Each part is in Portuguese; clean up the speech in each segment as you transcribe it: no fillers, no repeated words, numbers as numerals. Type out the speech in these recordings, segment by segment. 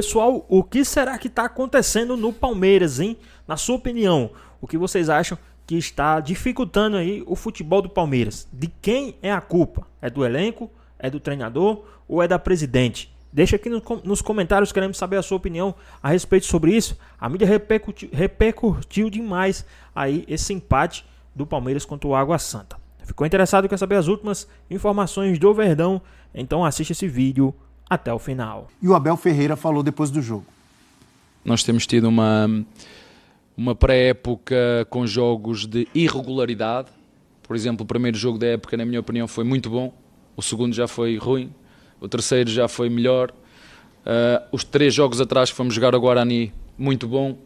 Pessoal, o que será que está acontecendo no Palmeiras, hein? Na sua opinião, o que vocês acham que está dificultando aí o futebol do Palmeiras? De quem é a culpa? É do elenco? É do treinador? Ou é da presidente? Deixa aqui nos comentários, queremos saber a sua opinião a respeito sobre isso. A mídia repercutiu demais aí esse empate do Palmeiras contra o Água Santa. Ficou interessado em quer saber as últimas informações do Verdão? Então assiste esse vídeo até o final. E o Abel Ferreira falou depois do jogo. Nós temos tido uma pré-época com jogos de irregularidade. Por exemplo, o primeiro jogo da época, na minha opinião, foi muito bom. O segundo já foi ruim. O terceiro já foi melhor. Os 3 jogos atrás que fomos jogar ao Guarani, muito bom.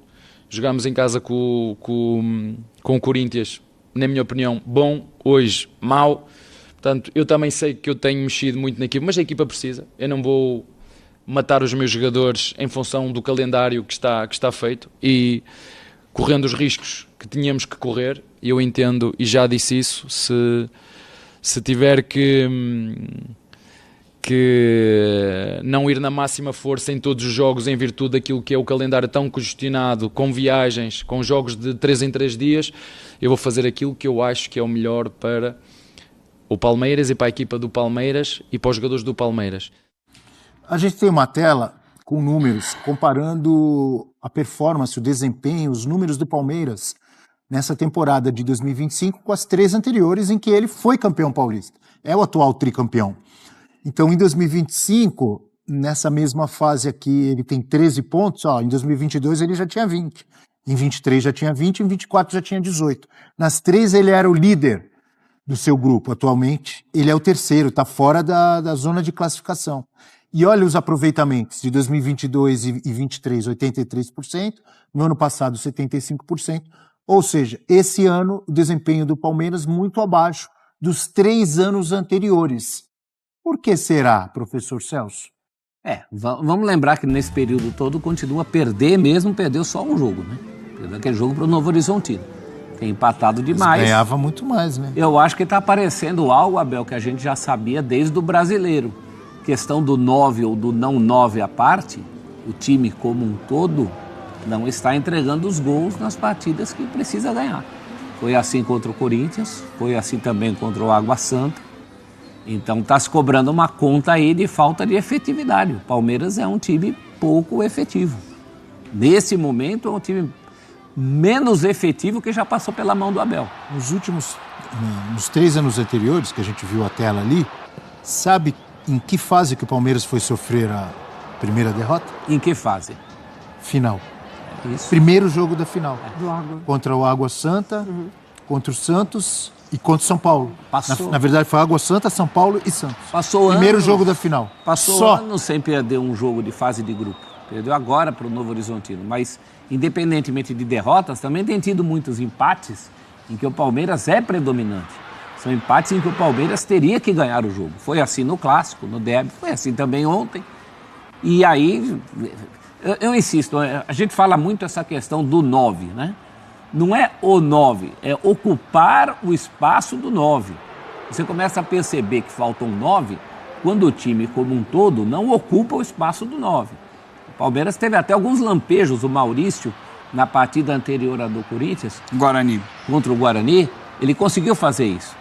Jogámos em casa com o Corinthians, na minha opinião, bom. Hoje, mau. Portanto, eu também sei que eu tenho mexido muito na equipa, mas a equipa precisa. Eu não vou matar os meus jogadores em função do calendário que está feito e correndo os riscos que tínhamos que correr. Eu entendo, e já disse isso, se tiver que não ir na máxima força em todos os jogos em virtude daquilo que é o calendário tão congestionado, com viagens, com jogos de 3 em 3 dias, eu vou fazer aquilo que eu acho que é o melhor para o Palmeiras e para a equipa do Palmeiras e para os jogadores do Palmeiras. A gente tem uma tela com números comparando a performance, o desempenho, os números do Palmeiras nessa temporada de 2025 com as 3 anteriores em que ele foi campeão paulista. É o atual tricampeão. Então, em 2025, nessa mesma fase aqui, ele tem 13 pontos. Em 2022 ele já tinha 20. Em 23 já tinha 20, em 24 já tinha 18. Nas 3 ele era o líder do seu grupo. Atualmente, ele é o terceiro, está fora da zona de classificação. E olha os aproveitamentos de 2022 e 23, 83%. No ano passado, 75%. Ou seja, esse ano, o desempenho do Palmeiras muito abaixo dos 3 anos anteriores. Por que será, professor Celso? Vamos lembrar que nesse período todo continua a perder, mesmo perdeu só um jogo, né? Perdeu aquele jogo para o Novo Horizontino. Tem empatado demais. Mas ganhava muito mais, né? Eu acho que está aparecendo algo, Abel, que a gente já sabia desde o Brasileiro. Questão do 9 ou do não 9 à parte, o time como um todo não está entregando os gols nas partidas que precisa ganhar. Foi assim contra o Corinthians, foi assim também contra o Água Santa. Então está se cobrando uma conta aí de falta de efetividade. O Palmeiras é um time pouco efetivo. Nesse momento é um time menos efetivo que já passou pela mão do Abel. Nos 3 anos anteriores, que a gente viu a tela ali, sabe em que fase que o Palmeiras foi sofrer a primeira derrota? Em que fase? Final. Isso. Primeiro jogo da final. Do Água. Contra o Água Santa, contra o Santos e contra o São Paulo. Passou. Na verdade foi Água Santa, São Paulo e Santos. Passou Primeiro anos, jogo da final. Passou anos sem perder um jogo de fase de grupo. Perdeu agora para o Novo Horizontino. Mas, independentemente de derrotas, também tem tido muitos empates em que o Palmeiras é predominante. São empates em que o Palmeiras teria que ganhar o jogo. Foi assim no Clássico, no derby, foi assim também ontem. E aí, eu insisto, a gente fala muito essa questão do 9, né? Não é o 9, é ocupar o espaço do 9. Você começa a perceber que falta um 9 quando o time como um todo não ocupa o espaço do 9. O Palmeiras teve até alguns lampejos, o Maurício, na partida anterior à do Corinthians, contra o Guarani, ele conseguiu fazer isso.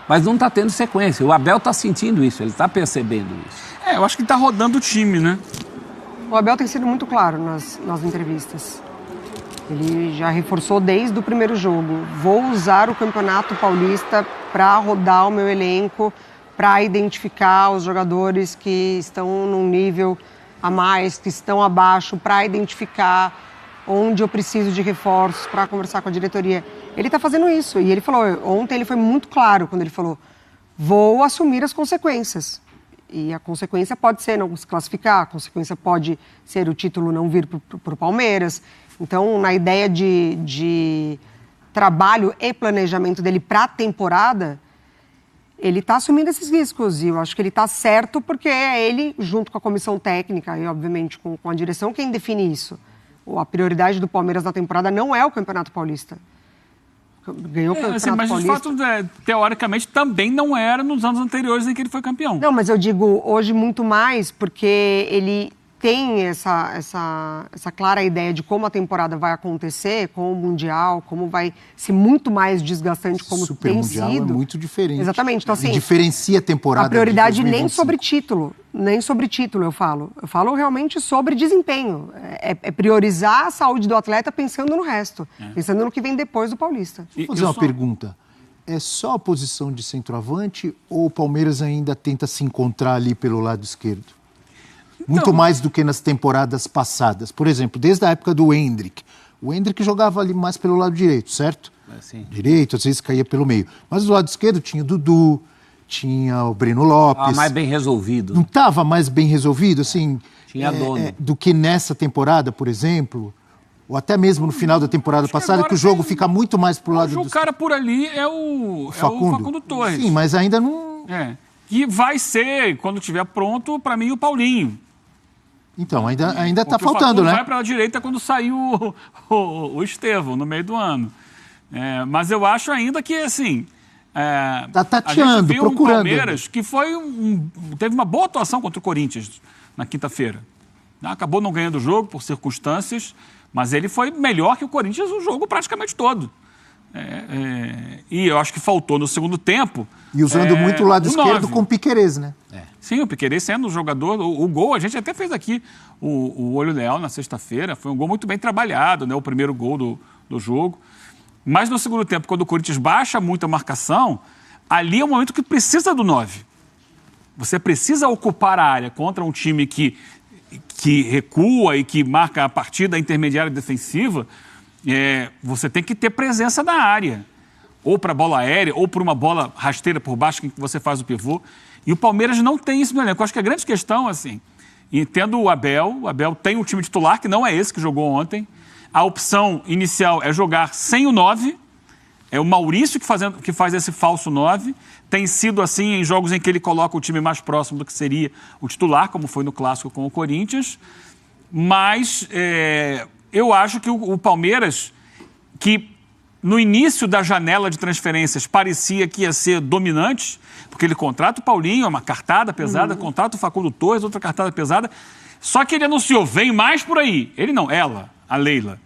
Mas não está tendo sequência. O Abel está sentindo isso, ele está percebendo isso. Eu acho que está rodando o time, né? O Abel tem sido muito claro nas entrevistas. Ele já reforçou desde o primeiro jogo. Vou usar o Campeonato Paulista para rodar o meu elenco, para identificar os jogadores que estão num nível a mais, que estão abaixo, para identificar onde eu preciso de reforços, para conversar com a diretoria. Ele está fazendo isso. E ele falou, ontem ele foi muito claro quando ele falou, vou assumir as consequências. E a consequência pode ser não se classificar, a consequência pode ser o título não vir para o Palmeiras. Então, na ideia de trabalho e planejamento dele para a temporada, ele está assumindo esses riscos. E eu acho que ele está certo porque é ele, junto com a comissão técnica e, obviamente, com a direção, quem define isso. A prioridade do Palmeiras na temporada não é o Campeonato Paulista. Ganhou o Campeonato mas Paulista. de fato, teoricamente, também não era nos anos anteriores em que ele foi campeão. Não, mas eu digo hoje muito mais porque ele tem essa clara ideia de como a temporada vai acontecer, com o Mundial, como vai ser muito mais desgastante, como Super tem Mundial sido. é muito diferente. Exatamente. Então, E assim, diferencia a temporada a prioridade de nem 2025. sobre título eu falo. Eu falo realmente sobre desempenho. É priorizar a saúde do atleta pensando no resto, pensando no que vem depois do Paulista. Vou fazer uma pergunta. É só a posição de centroavante ou o Palmeiras ainda tenta se encontrar ali pelo lado esquerdo? Muito mais do que nas temporadas passadas. Por exemplo, desde a época do Endrick. O Endrick jogava ali mais pelo lado direito, certo? Sim. Direito, às vezes caía pelo meio. Mas do lado esquerdo tinha o Dudu, tinha o Breno Lopes. Mais bem resolvido. Não estava mais bem resolvido, assim, Tinha dono. do que nessa temporada, por exemplo? Ou até mesmo no final da temporada passada, que o jogo fica muito mais pro lado Hoje do o cara por ali é o Facundo Torres. Sim, mas ainda não... Que vai ser, quando estiver pronto, para mim, o Paulinho. Então, ainda tá Porque faltando, o Facundo né? vai para a direita quando sair o Estevão, no meio do ano. Mas eu acho ainda que, assim... Tá tateando, a gente viu procurando. um Palmeiras que teve uma boa atuação contra o Corinthians na quinta-feira. Acabou não ganhando o jogo por circunstâncias, mas ele foi melhor que o Corinthians o jogo praticamente todo. E eu acho que faltou no segundo tempo... E usando muito o lado esquerdo 9. com o Piquerez, né? Sim, o Piquerez sendo o jogador, o gol, a gente até fez aqui o Olho Leal na sexta-feira, foi um gol muito bem trabalhado, né, o primeiro gol do jogo. Mas no segundo tempo, quando o Corinthians baixa muito a marcação, ali é o momento que precisa do 9. Você precisa ocupar a área contra um time que recua e que marca a partida intermediária defensiva, você tem que ter presença na área. Ou para bola aérea, ou por uma bola rasteira por baixo que você faz o pivô. E o Palmeiras não tem isso no elenco. Eu acho que a grande questão, assim, entendo o Abel tem um time titular, que não é esse que jogou ontem. A opção inicial é jogar sem o 9, é o Maurício que faz esse falso 9. Tem sido assim em jogos em que ele coloca o time mais próximo do que seria o titular, como foi no Clássico com o Corinthians. Mas eu acho que o Palmeiras, que no início da janela de transferências parecia que ia ser dominante, porque ele contrata o Paulinho, é uma cartada pesada, contrata o Facundo Torres, outra cartada pesada, só que ele anunciou, vem mais por aí. Ele não, ela, a Leila.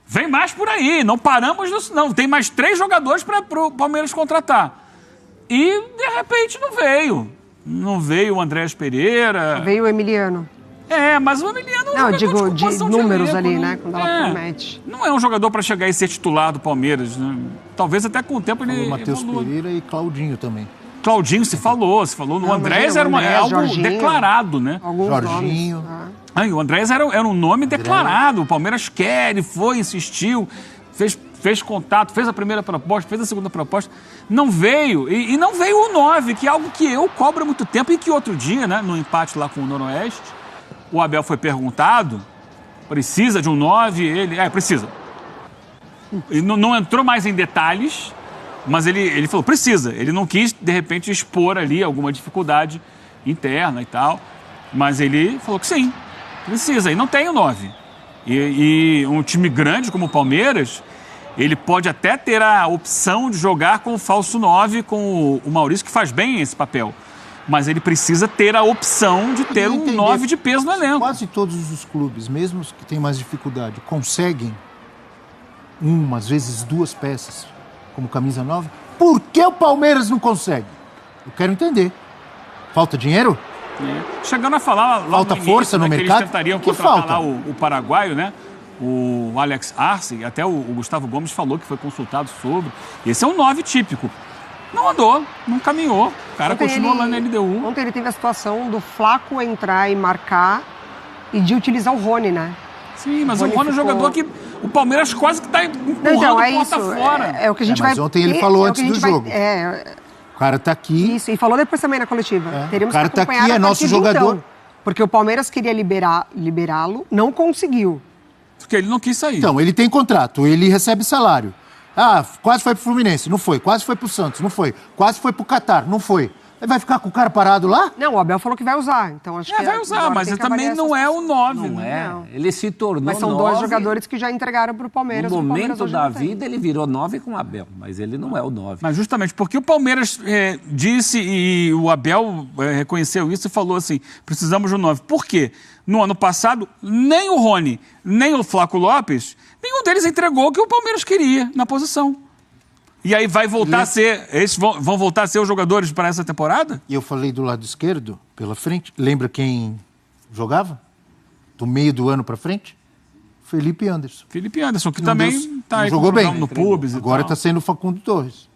Vem mais por aí, não paramos nisso não, tem mais 3 jogadores para o Palmeiras contratar. E, de repente, não veio. Não veio o Andrés Pereira. Veio o Emiliano. Mas o Emiliano é um Não, jogador digo de números ali, né? Quando ela promete. Não é um jogador para chegar e ser titular do Palmeiras, né? Talvez até com o tempo ele O Matheus evolua. Pereira e Claudinho também. Claudinho se falou. No Andrés era algo Jorginho, declarado, né? Alguns Jorginho. nomes. O Andrés era um nome declarado. O Palmeiras quer, foi, insistiu, fez contato, fez a primeira proposta, fez a segunda proposta. Não veio. E não veio o 9, que é algo que eu cobro há muito tempo e que outro dia, né, no empate lá com o Noroeste, o Abel foi perguntado, precisa de um 9? Ele, precisa. Ele não entrou mais em detalhes, mas ele falou, precisa. Ele não quis, de repente, expor ali alguma dificuldade interna e tal, mas ele falou que sim, precisa. E não tem o 9. E um time grande como o Palmeiras, ele pode até ter a opção de jogar com o falso 9, com o Maurício, que faz bem esse papel. Mas ele precisa ter a opção de ter um 9 de peso no elenco. Quase todos os clubes, mesmo os que têm mais dificuldade, conseguem às vezes 2 peças como camisa 9. Por que o Palmeiras não consegue? Eu quero entender. Falta dinheiro? Chegando a falar lá Falta no início, força no que mercado? eles tentariam Que contratar falta? lá o paraguaio, né? O Alex Arce, até o Gustavo Gomes falou que foi consultado sobre. Esse é um 9 típico. Não andou, não caminhou. O cara continua lá na LDU. Ontem ele teve a situação do Flaco entrar e marcar e de utilizar o Rony, né? Sim, mas o Rony é um jogador que o Palmeiras quase que está empurrando Então, porta fora. É o que a gente vai... Mas ontem ele falou antes do jogo. O cara tá aqui. Isso, e falou depois também na coletiva. Teríamos O cara que tá acompanhar aqui, a é nosso partir de jogador. então, porque o Palmeiras queria liberá-lo, não conseguiu. Porque ele não quis sair. Então, ele tem contrato, ele recebe salário. Quase foi pro Fluminense, não foi. Quase foi pro Santos, não foi. Quase foi pro Catar, não foi. Vai ficar com o cara parado lá? Não, o Abel falou que vai usar, então acho que vai usar, agora mas tem que também avaliar não essa é o situação. 9. Não né? é. Não. Ele se tornou Mas são 9. dois jogadores que já entregaram para o Palmeiras. No o Palmeiras momento hoje da não tem. vida, ele virou 9 com o Abel, mas ele não é o 9. Mas justamente porque o Palmeiras disse, e o Abel reconheceu isso e falou assim, precisamos de um 9. Por quê? No ano passado, nem o Rony, nem o Flaco Lopes, nenhum deles entregou o que o Palmeiras queria na posição. E aí vai voltar a ser, esses vão voltar a ser os jogadores para essa temporada? E eu falei do lado esquerdo, pela frente. Lembra quem jogava? Do meio do ano para frente? Felipe Anderson. Felipe Anderson, que Não também deu- está não aí jogou bem. no Pubs e Agora tal. está sendo o Facundo Torres.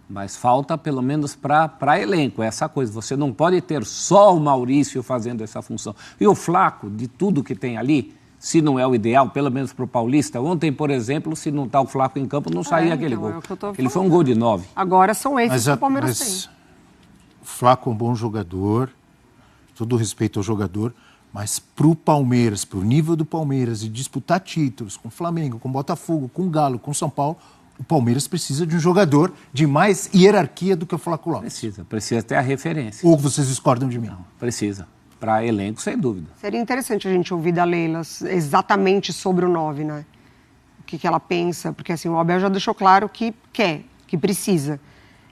Mas falta pelo menos para elenco, essa coisa. Você não pode ter só o Maurício fazendo essa função. E o Flaco, de tudo que tem ali, se não é o ideal, pelo menos para o Paulista. Ontem, por exemplo, se não está o Flaco em campo, não saía aquele então, gol. é o que eu tô Ele foi um falando. gol de 9. Agora são esses que o Palmeiras mas tem. o Flaco é um bom jogador, todo respeito ao jogador, mas pro Palmeiras, pro nível do Palmeiras e disputar títulos com o Flamengo, com o Botafogo, com o Galo, com o São Paulo, o Palmeiras precisa de um jogador de mais hierarquia do que o Flaco Lopes. Precisa ter a referência. Ou vocês discordam de mim? Precisa. Para elenco, sem dúvida. Seria interessante a gente ouvir da Leila exatamente sobre o 9, né? O que ela pensa, porque assim, o Abel já deixou claro que quer, que precisa.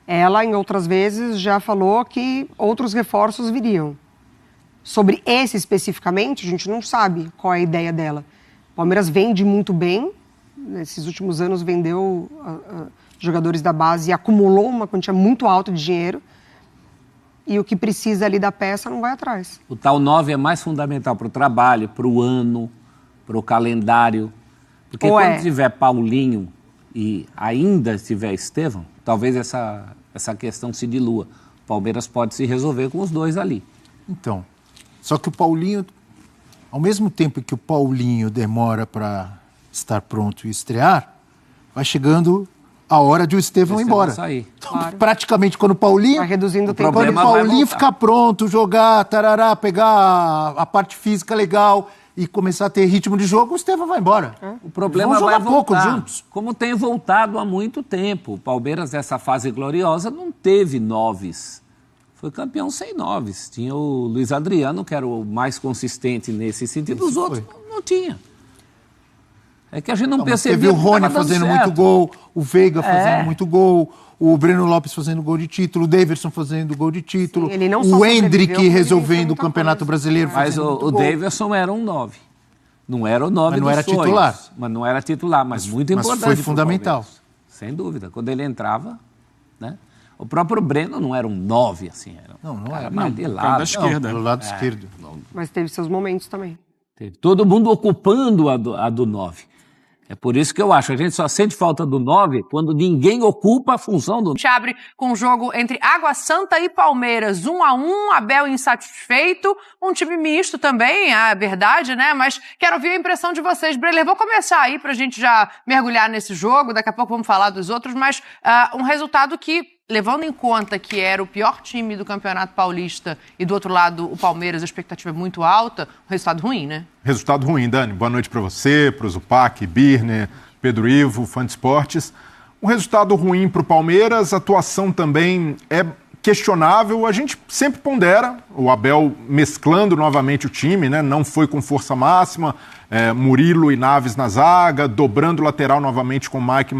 Ela, em outras vezes, já falou que outros reforços viriam. Sobre esse especificamente, a gente não sabe qual é a ideia dela. O Palmeiras vende muito bem, nesses últimos anos vendeu jogadores da base e acumulou uma quantia muito alta de dinheiro. E o que precisa ali da peça não vai atrás. O tal 9 é mais fundamental para o trabalho, para o ano, para o calendário. Porque quando tiver Paulinho e ainda tiver Estevão, talvez essa questão se dilua. O Palmeiras pode se resolver com os dois ali. Então, só que o Paulinho, ao mesmo tempo que o Paulinho demora para estar pronto e estrear, vai chegando a hora de o Estevão ir embora. Sair. Então, Claro. praticamente, quando o Paulinho... Vai reduzindo o tempo. Quando o problema vai Paulinho voltar. ficar pronto, jogar, tarará, pegar a parte física legal e começar a ter ritmo de jogo, o Estevão vai embora. O problema Vão vai jogar pouco voltar, juntos. como tem voltado há muito tempo. O Palmeiras, nessa fase gloriosa, não teve 9s. Foi campeão sem 9s. Tinha o Luiz Adriano, que era o mais consistente nesse sentido. Os outros não tinha. É que a gente não Mas percebia teve o que Rony tava dando fazendo certo. muito gol, o Veiga fazendo muito gol, o Breno Lopes fazendo gol de título, o Davidson fazendo gol de título, Sim, ele não só o Endrick sobreviveu, como ele resolvendo venceu o muita Campeonato coisa. Brasileiro Mas fazendo muito o gol. Davidson era um 9. Não era o 9 Mas não dos era sonhos, titular. Mas não era titular, mas muito mas importante. foi pro fundamental. Palmeiras. Sem dúvida. Quando ele entrava, né? O próprio Breno não era um 9, assim. Era um Não cara era. mais Não, de cara lado. da esquerda. Pelo lado esquerdo. Mas teve seus momentos também. Teve todo mundo ocupando a do 9. É por isso que eu acho, a gente só sente falta do 9 quando ninguém ocupa a função do 9. A gente abre com um jogo entre Água Santa e Palmeiras, 1-1, Abel insatisfeito, um time misto também, é verdade, né? Mas quero ouvir a impressão de vocês. Breler, vou começar aí pra gente já mergulhar nesse jogo, daqui a pouco vamos falar dos outros, mas um resultado que, levando em conta que era o pior time do Campeonato Paulista e do outro lado o Palmeiras, a expectativa é muito alta, um resultado ruim, né? Resultado ruim, Dani. Boa noite para você, para o Zupac, Birner, Pedro Ivo, fã de esportes. Um resultado ruim para o Palmeiras, a atuação também é questionável. A gente sempre pondera, o Abel mesclando novamente o time, né? Não foi com força máxima, Murilo e Naves na zaga, dobrando o lateral novamente com Mike e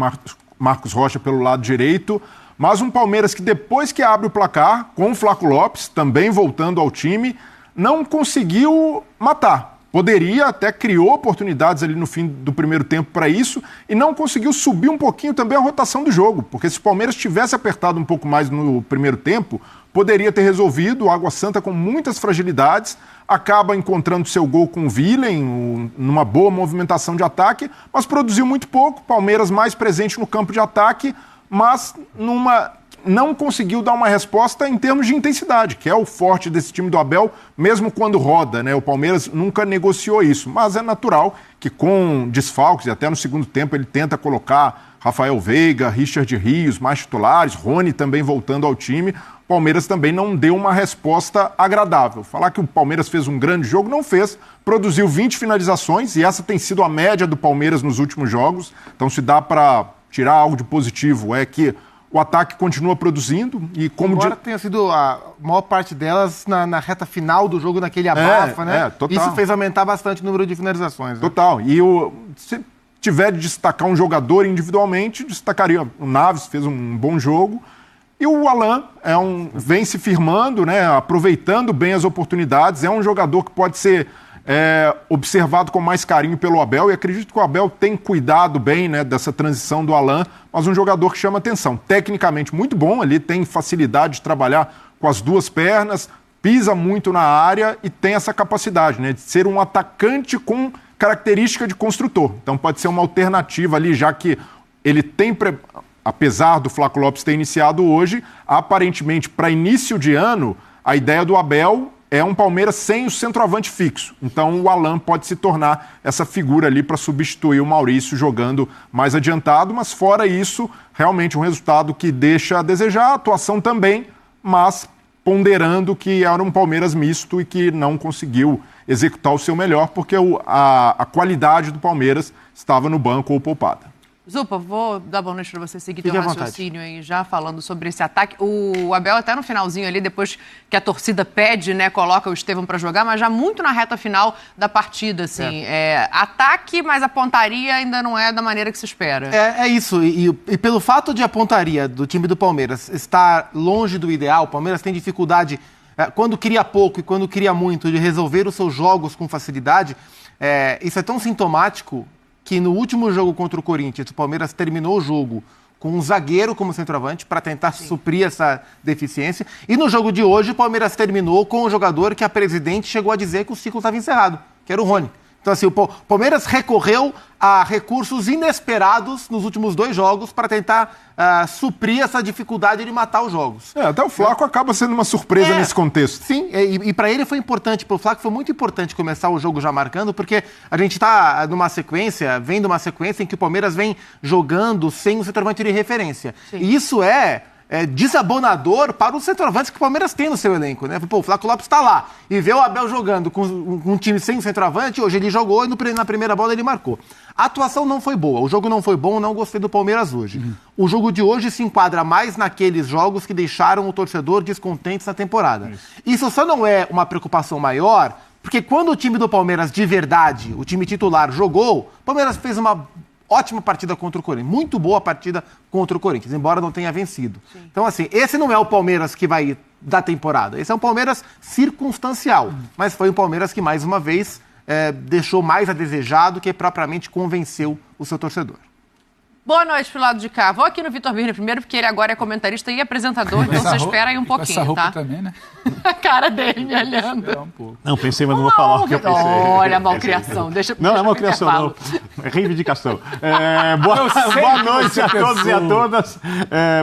Marcos Rocha pelo lado direito. Mas um Palmeiras que depois que abre o placar, com o Flaco Lopes, também voltando ao time, não conseguiu matar. Poderia, até criou oportunidades ali no fim do primeiro tempo para isso e não conseguiu subir um pouquinho também a rotação do jogo, porque se o Palmeiras tivesse apertado um pouco mais no primeiro tempo, poderia ter resolvido. O Água Santa com muitas fragilidades, acaba encontrando seu gol com o Willen, numa boa movimentação de ataque, mas produziu muito pouco. Palmeiras mais presente no campo de ataque, mas não conseguiu dar uma resposta em termos de intensidade, que é o forte desse time do Abel, mesmo quando roda, né? O Palmeiras nunca negociou isso, mas é natural que com desfalques, e até no segundo tempo ele tenta colocar Rafael Veiga, Richard Rios, mais titulares, Rony também voltando ao time, o Palmeiras também não deu uma resposta agradável. Falar que o Palmeiras fez um grande jogo, não fez, produziu 20 finalizações, e essa tem sido a média do Palmeiras nos últimos jogos, então se dá para tirar algo de positivo, é que o ataque continua produzindo e como... Embora tenha sido a maior parte delas na reta final do jogo, naquele abafa, né? Total. Isso fez aumentar bastante o número de finalizações. Né? Total. E se tiver de destacar um jogador individualmente, destacaria o Naves, fez um bom jogo. E o Alan vem se firmando, né? Aproveitando bem as oportunidades. É um jogador que pode ser observado com mais carinho pelo Abel, e acredito que o Abel tem cuidado bem, né, dessa transição do Alan, mas um jogador que chama atenção. Tecnicamente muito bom, ali tem facilidade de trabalhar com as duas pernas, pisa muito na área e tem essa capacidade, né, de ser um atacante com característica de construtor. Então pode ser uma alternativa ali, já que ele tem, apesar do Flaco Lopes ter iniciado hoje, aparentemente para início de ano, a ideia do Abel é um Palmeiras sem o centroavante fixo. Então o Alan pode se tornar essa figura ali para substituir o Maurício jogando mais adiantado, mas fora isso, realmente um resultado que deixa a desejar, a atuação também, mas ponderando que era um Palmeiras misto e que não conseguiu executar o seu melhor, porque a qualidade do Palmeiras estava no banco ou poupada. Zupa, vou dar boa noite para você seguir Fique teu à vontade. raciocínio aí, já falando sobre esse ataque. O Abel até no finalzinho ali, depois que a torcida pede, né, coloca o Estevão para jogar, mas já muito na reta final da partida, assim. Ataque, mas a pontaria ainda não é da maneira que se espera. É isso, e pelo fato de a pontaria do time do Palmeiras estar longe do ideal, o Palmeiras tem dificuldade, quando queria pouco e quando queria muito, de resolver os seus jogos com facilidade, isso é tão sintomático que no último jogo contra o Corinthians, o Palmeiras terminou o jogo com um zagueiro como centroavante para tentar suprir essa deficiência. E no jogo de hoje, o Palmeiras terminou com um jogador que a presidente chegou a dizer que o ciclo estava encerrado, que era o Rony. Então, assim, o Palmeiras recorreu a recursos inesperados nos últimos 2 jogos para tentar suprir essa dificuldade de matar os jogos. Até o Flaco acaba sendo uma surpresa nesse contexto. Sim, e para ele foi importante, para o Flaco foi muito importante começar o jogo já marcando, porque a gente está vendo uma sequência em que o Palmeiras vem jogando sem o centroavante de referência. Sim. E isso é desabonador para os centroavantes que o Palmeiras tem no seu elenco, né? Pô, o Flaco Lopes está lá e vê o Abel jogando com um time sem centroavante, hoje ele jogou e na primeira bola ele marcou. A atuação não foi boa, o jogo não foi bom, não gostei do Palmeiras hoje. O jogo de hoje se enquadra mais naqueles jogos que deixaram o torcedor descontente na temporada. Isso só não é uma preocupação maior, porque quando o time do Palmeiras de verdade, o time titular, jogou, o Palmeiras fez uma ótima partida contra o Corinthians, muito boa partida contra o Corinthians, embora não tenha vencido. Sim. Então, assim, esse não é o Palmeiras que vai da temporada, esse é um Palmeiras circunstancial, mas foi um Palmeiras que, mais uma vez, deixou mais a desejar do que propriamente convenceu o seu torcedor. Boa noite pro lado de cá. Vou aqui no Vitor Birner primeiro, porque ele agora é comentarista e apresentador, então você espera aí um pouquinho, essa roupa tá? também, né? A cara dele me olhando. Um pouco. Não, pensei, mas não vou falar o que eu pensei. Olha a malcriação. Não é malcriação, não. É reivindicação. Boa noite a todos e a todas.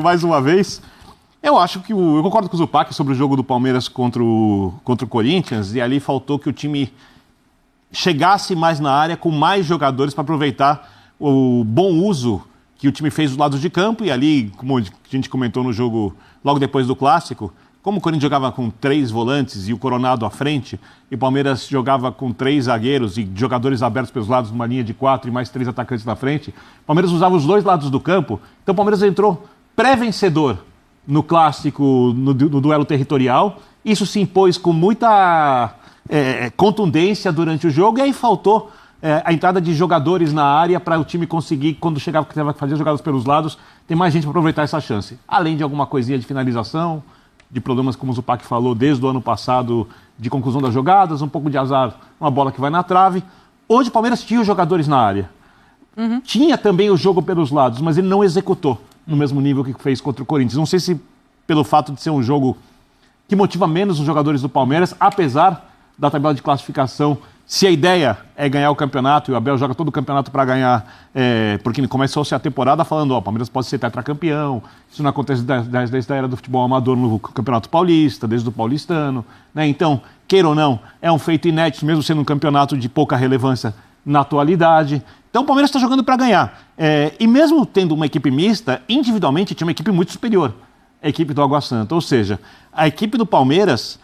Mais uma vez. Eu acho que eu concordo com o Zupac sobre o jogo do Palmeiras contra o Corinthians, e ali faltou que o time chegasse mais na área com mais jogadores para aproveitar o bom uso que o time fez dos lados de campo, e ali, como a gente comentou no jogo logo depois do Clássico, como o Corinthians jogava com 3 volantes e o Coronado à frente, e o Palmeiras jogava com 3 zagueiros e jogadores abertos pelos lados, numa linha de 4 e mais 3 atacantes na frente, o Palmeiras usava os 2 lados do campo, então o Palmeiras entrou pré-vencedor no Clássico, no duelo territorial, isso se impôs com muita contundência durante o jogo, e aí faltou a entrada de jogadores na área para o time conseguir, quando chegava que fazer jogadas pelos lados, ter mais gente para aproveitar essa chance. Além de alguma coisinha de finalização, de problemas, como o Zupac falou, desde o ano passado, de conclusão das jogadas, um pouco de azar, uma bola que vai na trave. Hoje o Palmeiras tinha os jogadores na área. Tinha também o jogo pelos lados, mas ele não executou no mesmo nível que fez contra o Corinthians. Não sei se pelo fato de ser um jogo que motiva menos os jogadores do Palmeiras, apesar da tabela de classificação. Se a ideia é ganhar o campeonato, e o Abel joga todo o campeonato para ganhar, porque começou-se a temporada falando, o Palmeiras pode ser tetracampeão, isso não acontece desde a era do futebol amador no Campeonato Paulista, desde o paulistano, né? Então, queira ou não, é um feito inédito, mesmo sendo um campeonato de pouca relevância na atualidade. Então o Palmeiras está jogando para ganhar. E mesmo tendo uma equipe mista, individualmente tinha uma equipe muito superior, a equipe do Água Santa. Ou seja, a equipe do Palmeiras,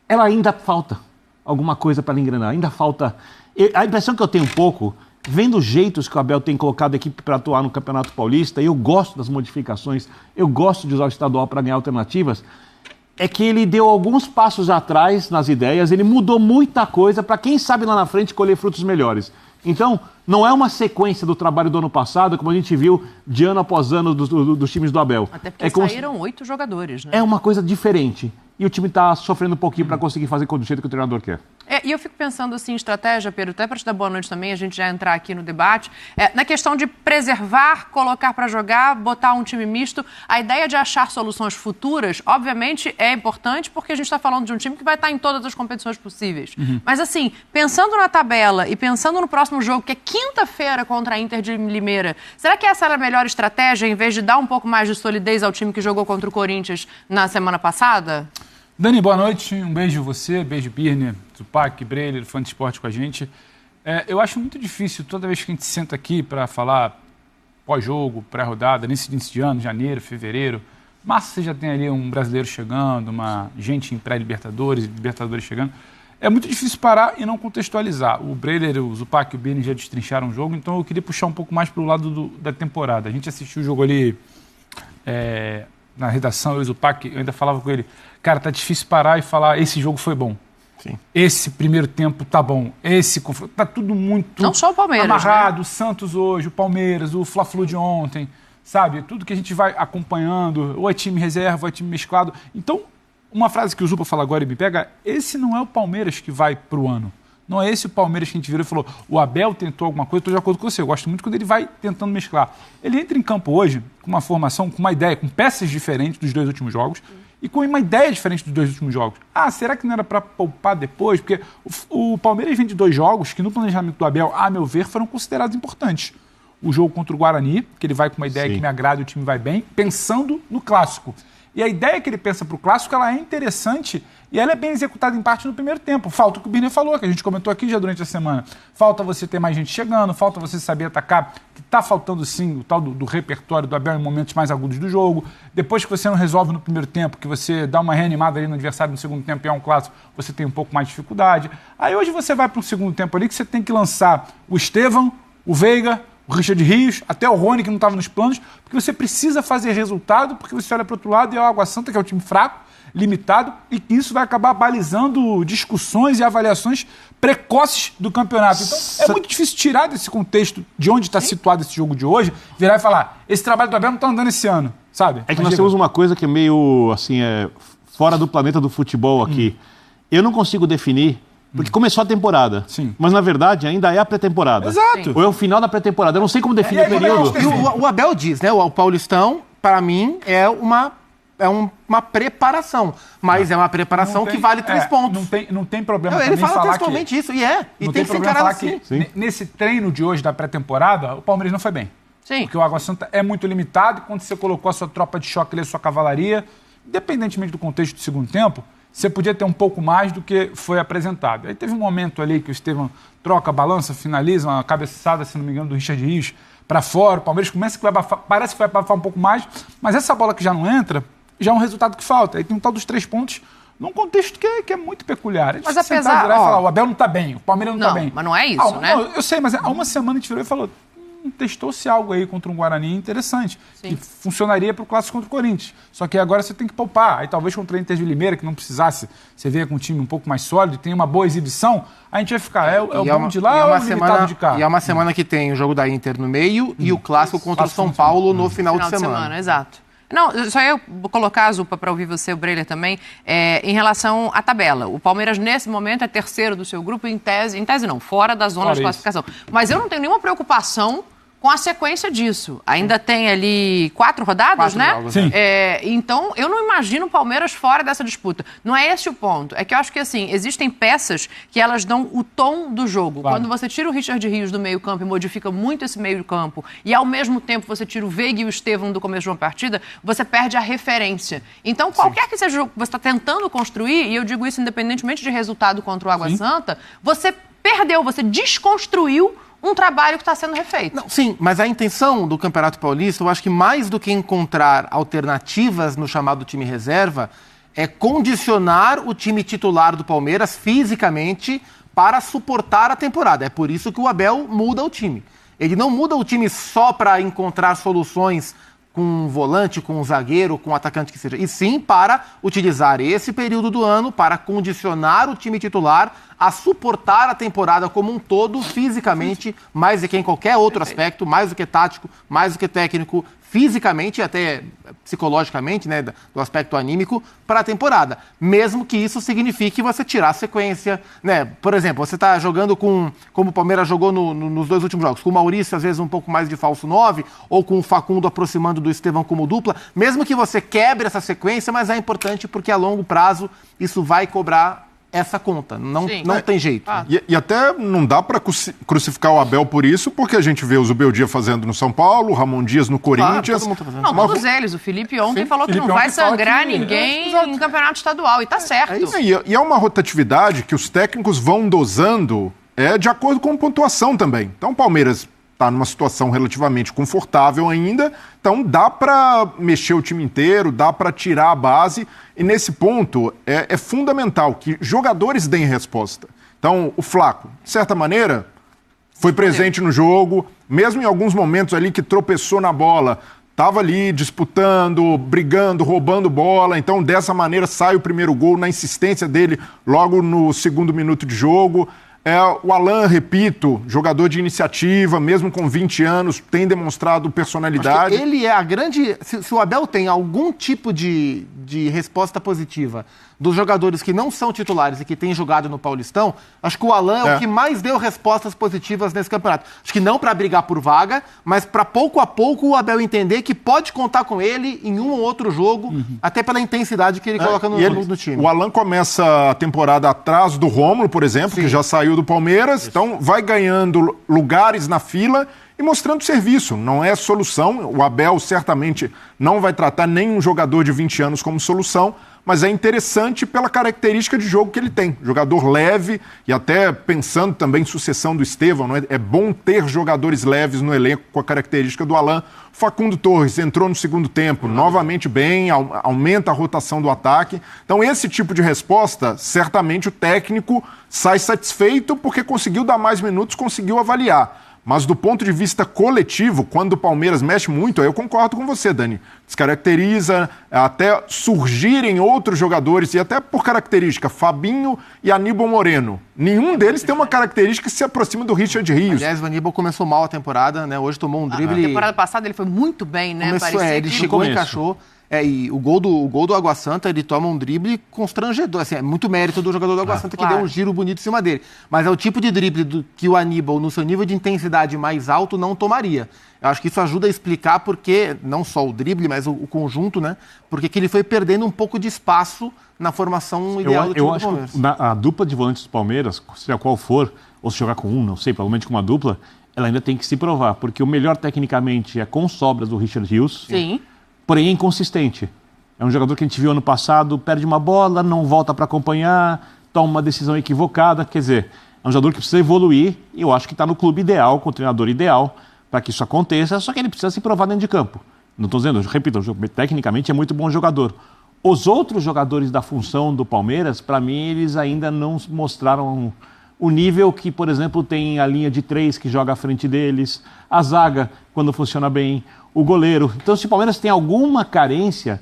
ela ainda falta alguma coisa para engrenar, ainda falta... A impressão que eu tenho um pouco vendo os jeitos que o Abel tem colocado a equipe para atuar no Campeonato Paulista, eu gosto das modificações, eu gosto de usar o estadual para ganhar alternativas, é que ele deu alguns passos atrás nas ideias, ele mudou muita coisa para quem sabe lá na frente colher frutos melhores. Então, não é uma sequência do trabalho do ano passado, como a gente viu de ano após ano dos times do Abel. Até porque saíram 8 jogadores, né? É uma coisa diferente. E o time está sofrendo um pouquinho para conseguir fazer do jeito que o treinador quer. E eu fico pensando assim, estratégia, Pedro, até para te dar boa noite também, a gente já entrar aqui no debate, na questão de preservar, colocar para jogar, botar um time misto. A ideia de achar soluções futuras, obviamente, é importante porque a gente está falando de um time que vai estar em todas as competições possíveis. Mas assim, pensando na tabela e pensando no próximo jogo, que é quinta-feira contra a Inter de Limeira, será que essa era a melhor estratégia, em vez de dar um pouco mais de solidez ao time que jogou contra o Corinthians na semana passada? Dani, boa noite. Um beijo a você, beijo Birner, Zupac, Breler, fã de esporte com a gente. Eu acho muito difícil, toda vez que a gente senta aqui para falar pós-jogo, pré-rodada, nesse início de ano, janeiro, fevereiro, março você já tem ali um brasileiro chegando, uma gente em pré-Libertadores, Libertadores chegando. É muito difícil parar e não contextualizar. O Breler, o Zupac e o Birner já destrincharam o jogo, então eu queria puxar um pouco mais para o lado da temporada. A gente assistiu o jogo ali na redação, eu e o Zupac, eu ainda falava com ele, cara, tá difícil parar e falar, esse jogo foi bom. Sim. Esse primeiro tempo tá bom. Esse confronto, tá tudo muito não só o Palmeiras, amarrado. né? O Santos hoje, o Palmeiras, o Fla-Flu de ontem, sabe? Tudo que a gente vai acompanhando, ou é time reserva, ou é time mesclado. Então, uma frase que o Zupa fala agora e me pega, esse não é o Palmeiras que vai pro ano. Não é esse o Palmeiras que a gente virou e falou, o Abel tentou alguma coisa, estou de acordo com você, eu gosto muito quando ele vai tentando mesclar. Ele entra em campo hoje com uma formação, com uma ideia, com peças diferentes dos 2 últimos jogos e com uma ideia diferente dos 2 últimos jogos. Será que não era para poupar depois? Porque o Palmeiras vem de 2 jogos que no planejamento do Abel, a meu ver, foram considerados importantes. O jogo contra o Guarani, que ele vai com uma ideia que me agrada e o time vai bem, pensando no clássico. E a ideia que ele pensa para o clássico, ela é interessante e ela é bem executada em parte no primeiro tempo. Falta o que o Birner falou, que a gente comentou aqui já durante a semana. Falta você ter mais gente chegando, falta você saber atacar, que está faltando sim o tal do repertório do Abel em momentos mais agudos do jogo. Depois que você não resolve no primeiro tempo, que você dá uma reanimada ali no adversário no segundo tempo e é um clássico, você tem um pouco mais de dificuldade. Aí hoje você vai para um segundo tempo ali que você tem que lançar o Estevão, o Veiga, o Richard Rios, até o Rony, que não estava nos planos, porque você precisa fazer resultado, porque você olha para o outro lado e é o Água Santa, que é um time fraco, limitado, e que isso vai acabar balizando discussões e avaliações precoces do campeonato. Então, é muito difícil tirar desse contexto de onde está situado esse jogo de hoje, virar e falar, esse trabalho do Abel não está andando esse ano, sabe? É que nós temos uma coisa que é meio, assim, fora do planeta do futebol aqui. Eu não consigo definir, porque começou a temporada. Sim. Mas, na verdade, ainda é a pré-temporada. Exato. Ou é o final da pré-temporada. Eu não sei como definir o período. E o Abel diz, né? O Paulistão, para mim, é uma preparação. Mas é uma preparação que vale 3 pontos. Não tem problema Ele também fala falar textualmente isso, e não tem que ser encarado assim. Nesse treino de hoje da pré-temporada, o Palmeiras não foi bem. Sim. Porque o Água Santa é muito limitado e quando você colocou a sua tropa de choque ali, a sua cavalaria, independentemente do contexto do segundo tempo, você podia ter um pouco mais do que foi apresentado. Aí teve um momento ali que o Estevão troca, balança, finaliza, uma cabeçada, se não me engano, do Richard Rios para fora. O Palmeiras começa que vai abafar, parece que vai abafar um pouco mais, mas essa bola que já não entra, já é um resultado que falta. Aí tem um tal dos 3 pontos num contexto que é muito peculiar. Mas apesar... Falar, o Abel não está bem, o Palmeiras não está bem. Mas não é isso, né? Não, eu sei, mas há uma semana a gente virou e falou... testou-se algo aí contra um Guarani interessante, que funcionaria para o clássico contra o Corinthians. Só que agora você tem que poupar. Aí talvez contra a Inter de Limeira, que não precisasse, você veio com um time um pouco mais sólido, tem uma boa exibição, a gente vai ficar, o bom de lá ou é o limitado de cá? E é uma semana que tem o jogo da Inter no meio e o clássico contra o São Paulo no final de semana. Exato. Não, só eu colocar a Zupa para ouvir você, o Breler também, em relação à tabela. O Palmeiras, nesse momento, é terceiro do seu grupo, em tese não, fora da zona de classificação. Mas eu não tenho nenhuma preocupação com a sequência disso. Ainda tem ali 4 rodadas, 4 né? jogos, sim. Então, eu não imagino o Palmeiras fora dessa disputa. Não é esse o ponto. É que eu acho que, assim, existem peças que elas dão o tom do jogo. Claro. Quando você tira o Richard Rios do meio-campo e modifica muito esse meio-campo, e ao mesmo tempo você tira o Veiga e o Estevão do começo de uma partida, você perde a referência. Então, qualquer que seja o jogo que você está tentando construir, e eu digo isso independentemente de resultado contra o Água Santa, você perdeu, você desconstruiu um trabalho que está sendo refeito. Não, sim, mas a intenção do Campeonato Paulista, eu acho que mais do que encontrar alternativas no chamado time reserva, é condicionar o time titular do Palmeiras fisicamente para suportar a temporada. É por isso que o Abel muda o time. Ele não muda o time só para encontrar soluções com um volante, com um zagueiro, com um atacante que seja, e sim para utilizar esse período do ano para condicionar o time titular a suportar a temporada como um todo, fisicamente, mais do que em qualquer outro aspecto, mais do que tático, mais do que técnico, fisicamente e até psicologicamente, né, do aspecto anímico, para a temporada. Mesmo que isso signifique você tirar a sequência, né? Por exemplo, você está jogando como o Palmeiras jogou nos 2 últimos jogos, com o Maurício, às vezes, um pouco mais de falso 9, ou com o Facundo aproximando do Estevão como dupla, mesmo que você quebre essa sequência, mas é importante porque a longo prazo isso vai cobrar essa conta, não tem jeito. E até não dá para crucificar o Abel por isso, porque a gente vê o Zubeldia fazendo no São Paulo, o Ramon Dias no Corinthians. Não, todos eles. O Felipe ontem falou que não vai sangrar ninguém em campeonato estadual, e tá certo. E é uma rotatividade que os técnicos vão dosando de acordo com pontuação também. Então o Palmeiras está numa situação relativamente confortável ainda, então dá para mexer o time inteiro, dá para tirar a base, e nesse ponto é fundamental que jogadores deem resposta. Então o Flaco, de certa maneira, foi presente no jogo, mesmo em alguns momentos ali que tropeçou na bola, estava ali disputando, brigando, roubando bola, então dessa maneira sai o primeiro gol na insistência dele logo no segundo minuto de jogo. O Alan, repito, jogador de iniciativa, mesmo com 20 anos, tem demonstrado personalidade. Ele é a grande... Se o Abel tem algum tipo de resposta positiva dos jogadores que não são titulares e que têm jogado no Paulistão, acho que o Alan é o que mais deu respostas positivas nesse campeonato. Acho que não para brigar por vaga, mas para pouco a pouco o Abel entender que pode contar com ele em um ou outro jogo, até pela intensidade que ele coloca no time. O Alan começa a temporada atrás do Rômulo, por exemplo, que já saiu do Palmeiras, então vai ganhando lugares na fila e mostrando serviço. Não é solução, o Abel certamente não vai tratar nenhum jogador de 20 anos como solução, mas é interessante pela característica de jogo que ele tem. Jogador leve, e até pensando também em sucessão do Estevão, não é? É bom ter jogadores leves no elenco com a característica do Alan. Facundo Torres entrou no segundo tempo, novamente bem, aumenta a rotação do ataque. Então esse tipo de resposta, certamente o técnico sai satisfeito porque conseguiu dar mais minutos, conseguiu avaliar. Mas do ponto de vista coletivo, quando o Palmeiras mexe muito, aí eu concordo com você, Dani. Descaracteriza, até surgirem outros jogadores, e até por característica, Fabinho e Aníbal Moreno. Nenhum deles tem uma característica que se aproxima do Richard Rios. Aliás, o Aníbal começou mal a temporada, né? Hoje tomou um drible... Na temporada passada ele foi muito bem, né? Ele chegou e encaixou. E o gol do Água Santa, ele toma um drible constrangedor. Assim, é muito mérito do jogador do Água Santa que deu um giro bonito em cima dele. Mas é o tipo de drible que o Aníbal, no seu nível de intensidade mais alto, não tomaria. Eu acho que isso ajuda a explicar porque, não só o drible, mas o conjunto, né? Porque que ele foi perdendo um pouco de espaço na formação ideal do time do Palmeiras. Eu acho que a dupla de volantes do Palmeiras, seja qual for, ou se jogar com um, não sei, provavelmente com uma dupla, ela ainda tem que se provar. Porque o melhor tecnicamente é com sobras do Richard Rios. Sim. Porém é inconsistente. É um jogador que a gente viu ano passado, perde uma bola, não volta para acompanhar, toma uma decisão equivocada. Quer dizer, é um jogador que precisa evoluir e eu acho que está no clube ideal, com o treinador ideal, para que isso aconteça, só que ele precisa se provar dentro de campo. Não estou dizendo, repito, tecnicamente é muito bom jogador. Os outros jogadores da função do Palmeiras, para mim, eles ainda não mostraram o nível que, por exemplo, tem a linha de 3 que joga à frente deles, a zaga, quando funciona bem, o goleiro. Então, se o Palmeiras tem alguma carência,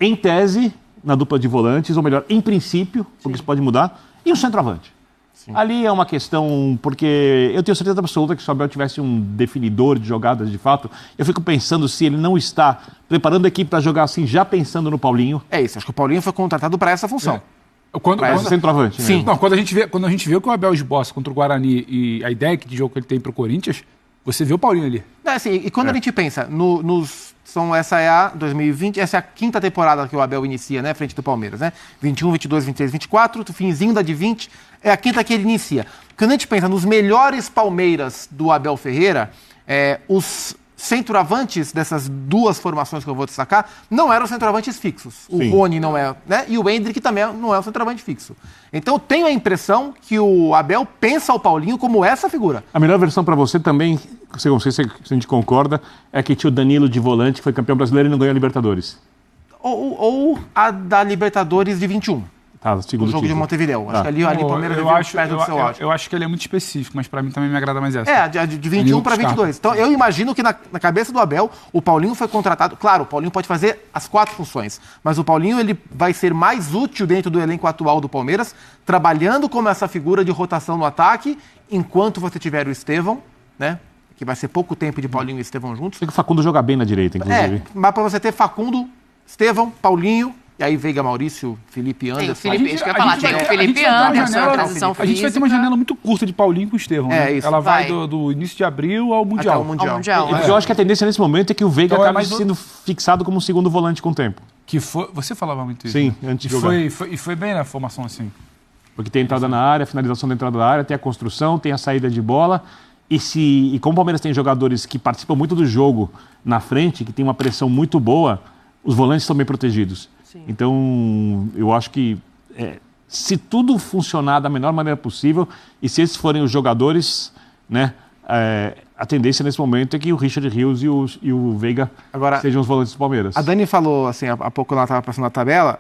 em tese, na dupla de volantes, ou melhor, em princípio, porque isso pode mudar, e o centroavante. Sim. Ali é uma questão, porque eu tenho certeza absoluta que se o Abel tivesse um definidor de jogadas de fato, eu fico pensando se ele não está preparando a equipe para jogar assim, já pensando no Paulinho. É isso, acho que o Paulinho foi contratado para essa função. Quando centroavante. Sim. Não, quando a gente vê o que o Abel esboça contra o Guarani e a ideia de jogo que ele tem para o Corinthians, você vê o Paulinho ali. Assim, e quando a gente pensa essa é a 2020, essa é a 5ª temporada que o Abel inicia, né, frente do Palmeiras, né? 21, 22, 23, 24, o finzinho da de 20, é a 5ª que ele inicia. Quando a gente pensa nos melhores Palmeiras do Abel Ferreira, os centroavantes dessas duas formações que eu vou destacar não eram centroavantes fixos. O Rony não é, né? E o Endrick também não é um centroavante fixo. Então eu tenho a impressão que o Abel pensa o Paulinho como essa figura. A melhor versão para você também, não sei se a gente concorda, é que tinha o Danilo de volante, que foi campeão brasileiro e não ganhou a Libertadores. Ou a da Libertadores de 21. Tá, O segundo jogo de título. Montevidéu. Acho que ali o Palmeiras perde do seu áudio. Eu acho que ele é muito específico, mas pra mim também me agrada mais essa. De 21 para 22. Então, eu imagino que na cabeça do Abel, o Paulinho foi contratado. Claro, o Paulinho pode fazer as 4 funções, mas o Paulinho ele vai ser mais útil dentro do elenco atual do Palmeiras, trabalhando como essa figura de rotação no ataque, enquanto você tiver o Estevão, né? Que vai ser pouco tempo de Paulinho e Estevão juntos. Sei que o Facundo joga bem na direita, inclusive. Mas para você ter Facundo, Estevão, Paulinho. E aí Veiga, Maurício, Felipe Anderson. Tem o Felipe, isso que eu ia falar, tem o Felipe Anderson, a transição física. A gente vai ter uma janela muito curta de Paulinho com o Estevão, né? Isso. Ela vai do início de abril ao Mundial. Até o Mundial. Eu acho que a tendência nesse momento é que o Veiga Então, acabe sendo fixado como segundo volante com o tempo. Que foi, você falava muito isso. Sim, né? antes de jogar. E foi bem na formação assim. Porque tem a entrada na área, a finalização da entrada da área, tem a construção, tem a saída de bola. E como o Palmeiras tem jogadores que participam muito do jogo na frente, que tem uma pressão muito boa, os volantes estão bem protegidos. Sim. Então, eu acho que se tudo funcionar da melhor maneira possível, e se esses forem os jogadores, né, a tendência nesse momento é que o Richard Rios e o Veiga sejam os volantes do Palmeiras. A Dani falou, assim, há pouco ela estava passando a tabela,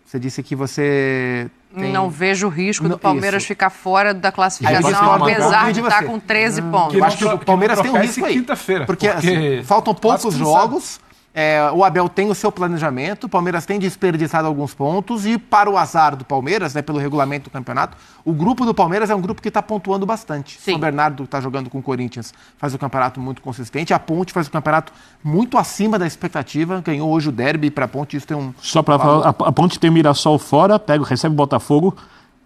você disse que você... Não vejo o risco do Palmeiras ficar fora da classificação, apesar de estar com 13 pontos. Eu acho que o Palmeiras tem um risco aí. Porque assim, faltam poucos jogos, o Abel tem o seu planejamento, o Palmeiras tem desperdiçado alguns pontos e para o azar do Palmeiras, né, pelo regulamento do campeonato, o grupo do Palmeiras é um grupo que está pontuando bastante. O Bernardo está jogando com o Corinthians, faz um campeonato muito consistente, a Ponte faz um campeonato muito acima da expectativa, ganhou hoje o derby para a Ponte, isso tem um... Só para falar, a Ponte tem o Mirassol fora, recebe o Botafogo,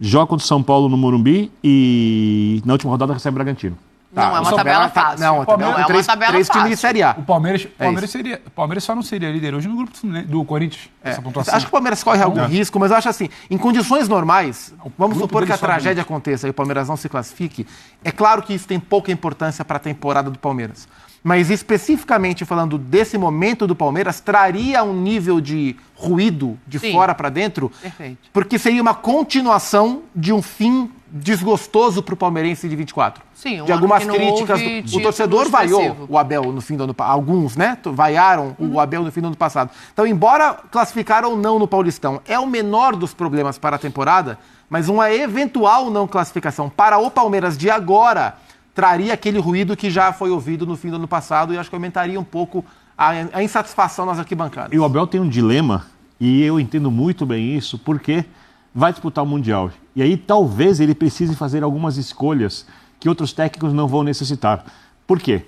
joga contra o São Paulo no Morumbi e na última rodada recebe o Bragantino. Não é uma tabela fácil. Não, é uma tabela fácil. Times de Série A. O Palmeiras só não seria líder hoje no grupo do Corinthians. Essa pontuação. Acho que o Palmeiras corre algum risco, mas eu acho assim, em condições normais, vamos supor que a tragédia aconteça e o Palmeiras não se classifique, é claro que isso tem pouca importância para a temporada do Palmeiras. Mas especificamente falando desse momento do Palmeiras, traria um nível de ruído de fora para dentro, porque seria uma continuação de um fim desgostoso para o palmeirense de 24. Sim, de algumas críticas. O torcedor vaiou o Abel no fim do ano passado. Alguns, né? Vaiaram o Abel no fim do ano passado. Então, embora classificar ou não no Paulistão, é o menor dos problemas para a temporada, mas uma eventual não classificação para o Palmeiras de agora traria aquele ruído que já foi ouvido no fim do ano passado e acho que aumentaria um pouco a insatisfação nas arquibancadas. E o Abel tem um dilema, e eu entendo muito bem isso, porque vai disputar o Mundial. E aí talvez ele precise fazer algumas escolhas que outros técnicos não vão necessitar. Por quê?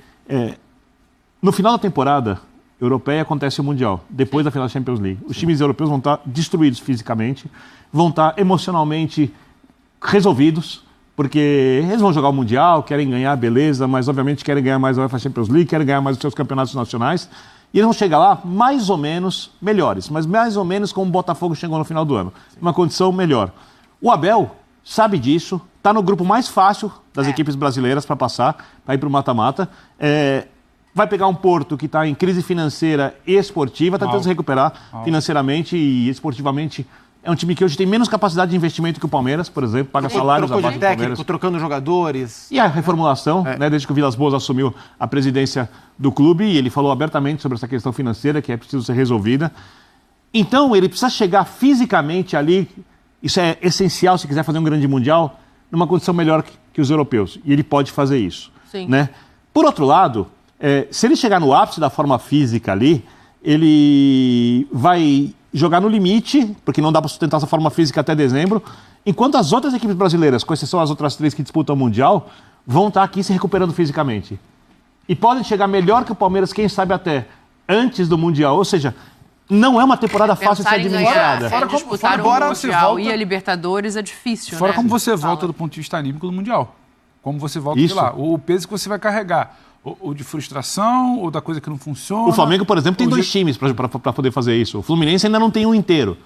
No final da temporada europeia acontece o Mundial, depois da final da Champions League. Os times europeus vão estar destruídos fisicamente, vão estar emocionalmente resolvidos, porque eles vão jogar o Mundial, querem ganhar, beleza, mas obviamente querem ganhar mais a UEFA Champions League, querem ganhar mais os seus campeonatos nacionais, e eles vão chegar lá mais ou menos melhores, mas mais ou menos como o Botafogo chegou no final do ano, uma condição melhor. O Abel sabe disso, está no grupo mais fácil das equipes brasileiras para passar, para ir para o mata-mata, vai pegar um Porto que está em crise financeira e esportiva, está tentando se recuperar financeiramente e esportivamente. É um time que hoje tem menos capacidade de investimento que o Palmeiras, por exemplo, paga salários abaixo do Palmeiras. Trocando jogadores. E a reformulação, né, desde que o Vilas Boas assumiu a presidência do clube, e ele falou abertamente sobre essa questão financeira que é preciso ser resolvida. Então, ele precisa chegar fisicamente ali, isso é essencial se quiser fazer um grande mundial, numa condição melhor que os europeus. E ele pode fazer isso. Sim. Né? Por outro lado, se ele chegar no ápice da forma física ali, ele vai jogar no limite, porque não dá para sustentar essa forma física até dezembro, enquanto as outras equipes brasileiras, com exceção das outras 3 que disputam o Mundial, vão estar aqui se recuperando fisicamente. E podem chegar melhor que o Palmeiras, quem sabe até antes do Mundial. Ou seja, não é uma temporada fácil de ser administrada. Disputar o Mundial e a Libertadores é difícil, Fora como você volta do ponto de vista anímico do Mundial. Como você volta de lá. O peso que você vai carregar. Ou de frustração, ou da coisa que não funciona. O Flamengo, por exemplo, tem 2 times para poder fazer isso. O Fluminense ainda não tem um inteiro.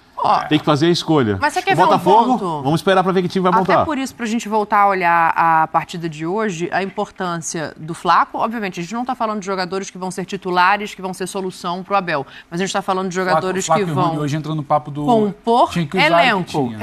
Tem que fazer a escolha. Mas você quer o ver Botafogo, um ponto? Vamos esperar para ver que time vai montar. Até por isso, para a gente voltar a olhar a partida de hoje, a importância do Flaco, obviamente, a gente não está falando de jogadores que vão ser titulares, que vão ser solução para o Abel, mas a gente está falando de jogadores que vão hoje entrando no papo do compor elenco.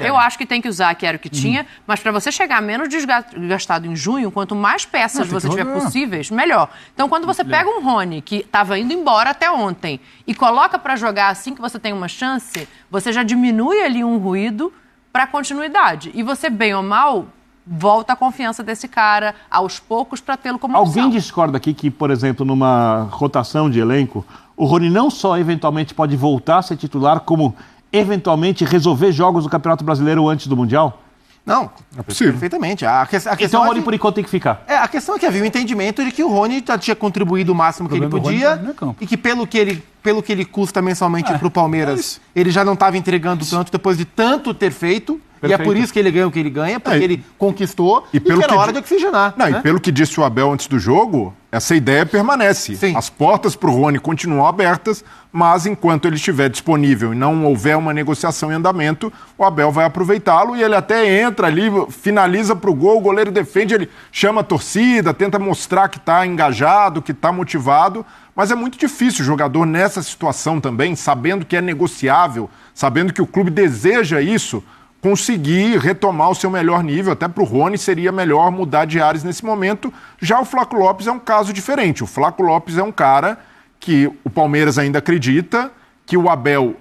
Eu acho que tem que usar, que era o que tinha, mas para você chegar menos desgastado em junho, quanto mais peças você tiver possíveis, melhor. Então, quando você pega um Rony, que estava indo embora até ontem, e coloca para jogar assim que você tem uma chance, você já diminui ali um ruído para continuidade. E você, bem ou mal, volta a confiança desse cara aos poucos para tê-lo como opção. Alguém discorda aqui que, por exemplo, numa rotação de elenco, o Rony não só eventualmente pode voltar a ser titular, como eventualmente resolver jogos do Campeonato Brasileiro antes do Mundial? Não, É possível. perfeitamente. A questão Então o é Rony que- por enquanto tem que ficar. A questão é que havia o entendimento de que o Rony já tinha contribuído o máximo que ele problema do Rony podia tá no meio-campo. e que pelo que ele custa mensalmente para o Palmeiras, ele já não estava entregando tanto depois de tanto ter feito. E é por Perfeito. isso que ele ganha o que ele ganha, porque ele conquistou e, pelo que era que hora di- de oxigenar. Não, né? e pelo que disse o Abel antes do jogo, essa ideia permanece. Sim. As portas para o Rony continuam abertas, mas enquanto ele estiver disponível e não houver uma negociação em andamento, o Abel vai aproveitá-lo e ele até entra ali, finaliza para o gol, o goleiro defende, ele chama a torcida, tenta mostrar que está engajado, que está motivado, mas é muito difícil o jogador nessa situação também, sabendo que é negociável, sabendo que o clube deseja isso, conseguir retomar o seu melhor nível. Até para o Rony seria melhor mudar de ares nesse momento. Já o Flaco Lopes é um caso diferente. O Flaco Lopes é um cara que o Palmeiras ainda acredita, que o Abel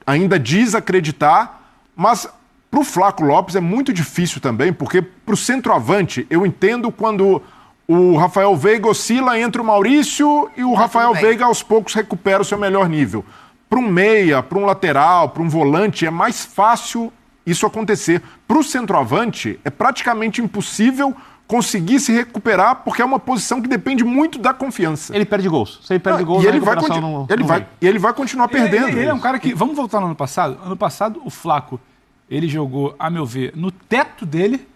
ainda diz acreditar, mas para o Flaco Lopes é muito difícil também, porque para o centroavante, eu entendo quando o Rafael Veiga oscila entre o Maurício e o Rafael bem. Veiga aos poucos recupera o seu melhor nível. Para um meia, para um lateral, para um volante, é mais fácil isso acontecer. Para o centroavante, é praticamente impossível conseguir se recuperar, porque é uma posição que depende muito da confiança. Ele perde gols. Se ele perde gols, E a ele vai, recuperação continu- não vem. ele vai continuar perdendo. Ele é um cara que... Vamos voltar no ano passado? Ano passado, o Flaco, ele jogou, a meu ver, no teto dele.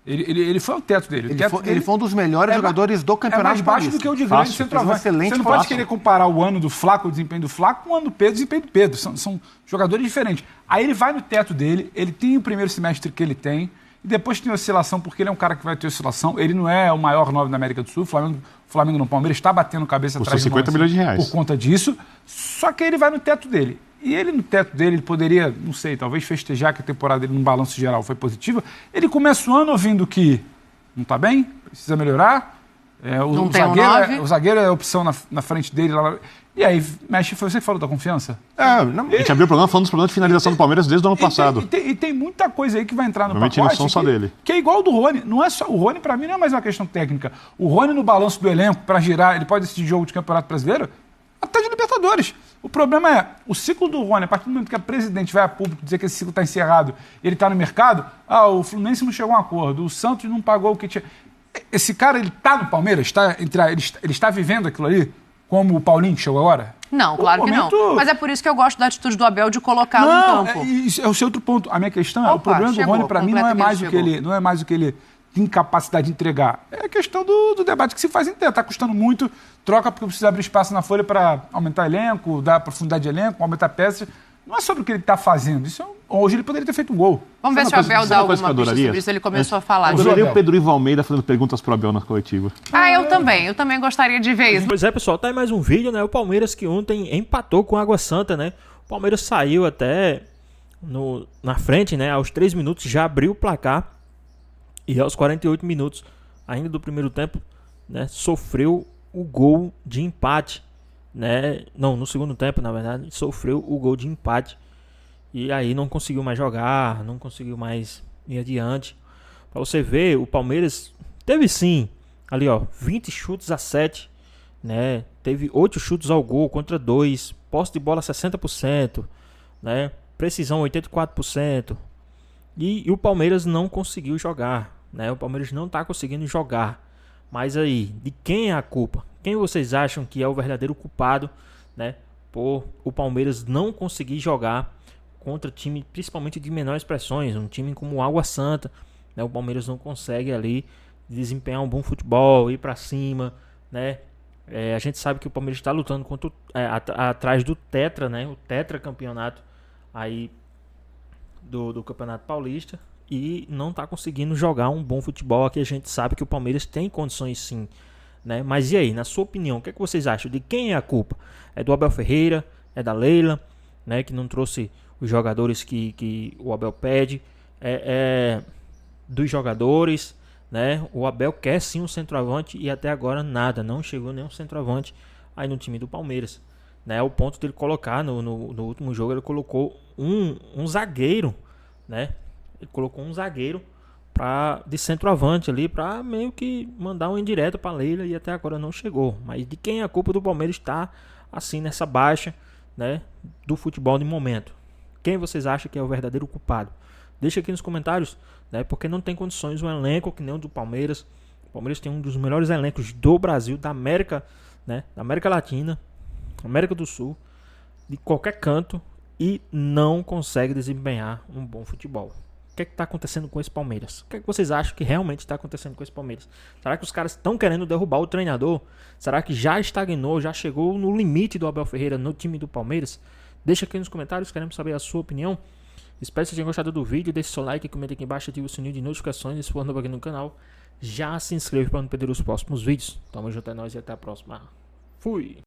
Ele foi ao teto dele. O Ele teto foi, dele ele foi um dos melhores jogadores do é Campeonato mais baixo Paulista. do que o de grande Fácil. centroavante. Fez uma excelente Você não pode atuação. querer comparar o ano do Flaco, o desempenho do Flaco, com o ano do Pedro, o desempenho do Pedro. São jogadores diferentes. Aí ele vai no teto dele, ele tem o primeiro semestre que ele tem, e depois tem oscilação, porque ele é um cara que vai ter oscilação. Ele não é o maior 9 da América do Sul. O Flamengo no Palmeiras está batendo cabeça Custou atrás de 50 nós, milhões de reais. por conta disso. Só que ele vai no teto dele. E ele, no teto dele, ele poderia, não sei, talvez festejar que a temporada dele, no balanço geral, foi positiva. Ele começa o ano ouvindo que não está bem, precisa melhorar. Não tem um nove. O zagueiro é a opção na frente dele. Lá, e aí, mexe, foi você que falou da confiança? Não, A gente abriu o programa falando dos problemas de finalização do Palmeiras desde o ano passado. E tem muita coisa aí que vai entrar no Provavelmente pacote. não são só que, dele. Que é igual ao do Rony. Não é só, o Rony, pra mim, não é mais uma questão técnica. O Rony, no balanço do elenco, pra girar, ele pode decidir jogo de Campeonato Brasileiro, até de Libertadores. O problema é, o ciclo do Rony, a partir do momento que a presidente vai a público dizer que esse ciclo está encerrado, ele está no mercado, o Fluminense não chegou a um acordo, o Santos não pagou o que tinha. Esse cara, ele está no Palmeiras? Ele está vivendo aquilo ali? Como o Paulinho que chegou agora? Não, claro que não. Mas é por isso que eu gosto da atitude do Abel de colocá-lo em campo. Isso é o seu outro ponto. A minha questão é, o Opa, problema do chegou, Rony, para mim, não é completa mais que o ele que chegou. ele, não é mais o que ele tem capacidade de entregar. É a questão do debate que se faz inteiro. Está custando muito, troca porque precisa abrir espaço na folha para aumentar elenco, dar profundidade de elenco, aumentar peças. Não é sobre o que ele está fazendo. Hoje ele poderia ter feito um gol. Vamos ver se o Abel dá sabe uma coisa alguma que eu pista adoraria? sobre isso. Ele começou a falar. Eu disso. adoraria o Pedro Ivo Almeida fazendo perguntas pro Abel na coletiva. Eu também gostaria de ver isso. Pois é, pessoal, tá aí mais um vídeo, né? O Palmeiras que ontem empatou com a Água Santa, né? O Palmeiras saiu até na frente, né? Aos 3 minutos já abriu o placar. E aos 48 minutos, ainda do primeiro tempo, né? Sofreu o gol de empate, né? Não, no segundo tempo, na verdade, sofreu o gol de empate. E aí não conseguiu mais jogar, não conseguiu mais ir adiante. Pra você ver, o Palmeiras teve sim, ali ó, 20 chutes a 7, né? Teve 8 chutes ao gol contra 2, posse de bola 60%, né? Precisão 84%. E o Palmeiras não conseguiu jogar, né? O Palmeiras não tá conseguindo jogar. Mas aí, de quem é a culpa? Quem vocês acham que é o verdadeiro culpado, né? Por o Palmeiras não conseguir jogar contra time, principalmente de menores expressões, um time como o Água Santa, né? O Palmeiras não consegue ali desempenhar um bom futebol, ir para cima, né? A gente sabe que o Palmeiras está lutando contra atrás do Tetra, né? O Tetra campeonato aí do Campeonato Paulista, e não está conseguindo jogar um bom futebol. Aqui a gente sabe que o Palmeiras tem condições sim, né? Mas e aí, na sua opinião, o que é que vocês acham? De quem é a culpa? É do Abel Ferreira? É da Leila, né? Que não trouxe os jogadores que o Abel pede? É dos jogadores, né? O Abel quer sim um centroavante e até agora nada, não chegou nenhum centroavante aí no time do Palmeiras, né, o ponto dele colocar no último jogo, ele colocou um zagueiro, né? Ele colocou um zagueiro de centroavante ali, para meio que mandar um indireto para Leila, e até agora não chegou. Mas de quem é a culpa do Palmeiras estar assim nessa baixa, né, do futebol de momento? Quem vocês acham que é o verdadeiro culpado? Deixa aqui nos comentários, né, porque não tem condições um elenco que nem o do Palmeiras. O Palmeiras tem um dos melhores elencos do Brasil, da América, né, da América Latina, América do Sul, de qualquer canto, e não consegue desempenhar um bom futebol. O que está acontecendo com esse Palmeiras? O que vocês acham que realmente está acontecendo com esse Palmeiras? Será que os caras estão querendo derrubar o treinador? Será que já estagnou, já chegou no limite do Abel Ferreira no time do Palmeiras? Deixa aqui nos comentários, queremos saber a sua opinião. Espero que vocês tenham gostado do vídeo. Deixe seu like, comenta aqui embaixo, ative o sininho de notificações. E se for novo aqui no canal, já se inscreve para não perder os próximos vídeos. Tamo junto, é nóis e até a próxima. Fui!